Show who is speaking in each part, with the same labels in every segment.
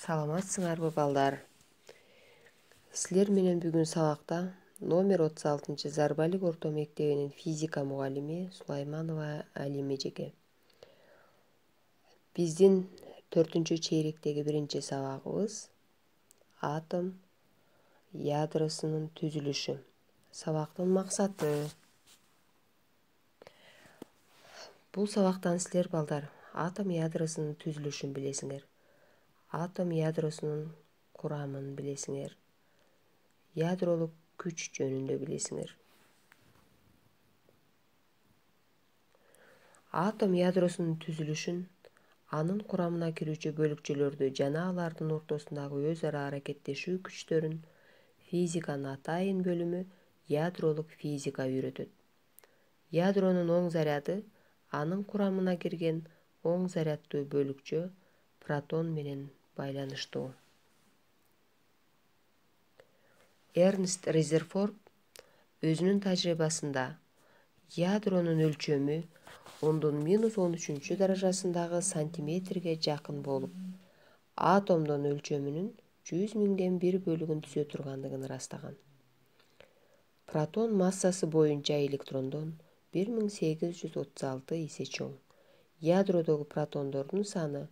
Speaker 1: Саламатсыңарбы балдар? Силер менен бүгүн сабакта номер 36 Зарбалик орто мектебинин физика мугалими Сулайманова Алиме эжеге биздин 4-чейректеги биринчи сабагыбыз атом ядросунун түзүлүшү. Сабактын максаты. Бул сабактан силер балдар атом ядросунун түзүлүшүн билесиңер. Атом ядросунун курамын билесиңер. Ядролук күч жөнүндө билесиңер. Атом ядросунун түзүлүшүн, анын курамына кирүүчү бөлүкчөлөрдү жана алардын ортосундагы өз ара аракеттешүү күчтөрүн физиканын атайын бөлүмү ядролук физика үйрөтөт. Ядронун оң заряды анын курамына кирген оң заряддуу бөлүкчө протон менен байланыштуу. Эрнст Резерфорд өзүнүн тажрыйбасында ядронун өлчөмү 10⁻13 даражасындагы сантиметрге жакын болуп, атомдун өлчөмүнүн 100.000ден 1 бөлүгүн түзө тургандыгын ырастаган. Протон массасы боюнча электрондон 1836 эсе чоң. Ядродогу протондордун саны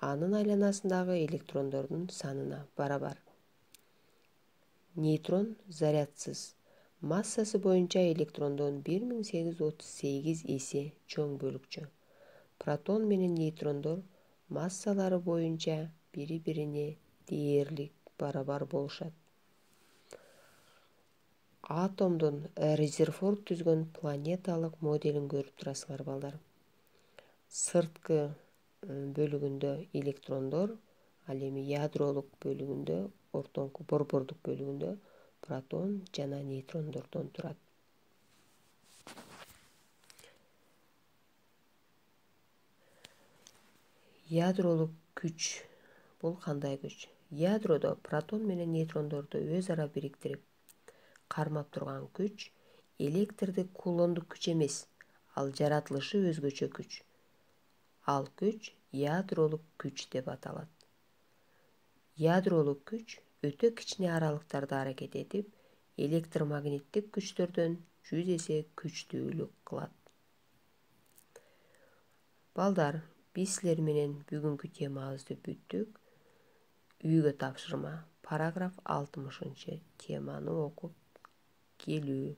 Speaker 1: анын айланасындагы электрондордун санына барабар. Нейтрон зарядсыз, массасы боюнча электрондон 1838 эсе чоң бөлүкчө. Протон менен нейтрондор массалары боюнча бири-бирине дээрлик барабар болушат. Атомдун Резерфорд түзгөн планеталык моделин көрүп турасыңар балдар. Сырткы бөлүгүндө электрондор, ал эми ядролук бөлүгүндө, ортоңку борбордук бөлүгүндө протон жана нейтрондордон турат. Ядролук күч бул кандай күч? Ядродо протон менен нейтрондорду өз ара бириктирип кармап турган күч электрдик кулондук күч эмес, ал жаратылышы өзгөчө күч. Ал күч ядролук күч деп аталат. Ядролук күч өтө кичине аралыктарда аракет этип, электромагниттик күчтөрдөн 100 эсе күчтүүлүк кылат. Балдар, биз силер менен бүгүнкү темабызды бүттүк. Үйгө тапшырма, параграф 60 теманы окуп келүү.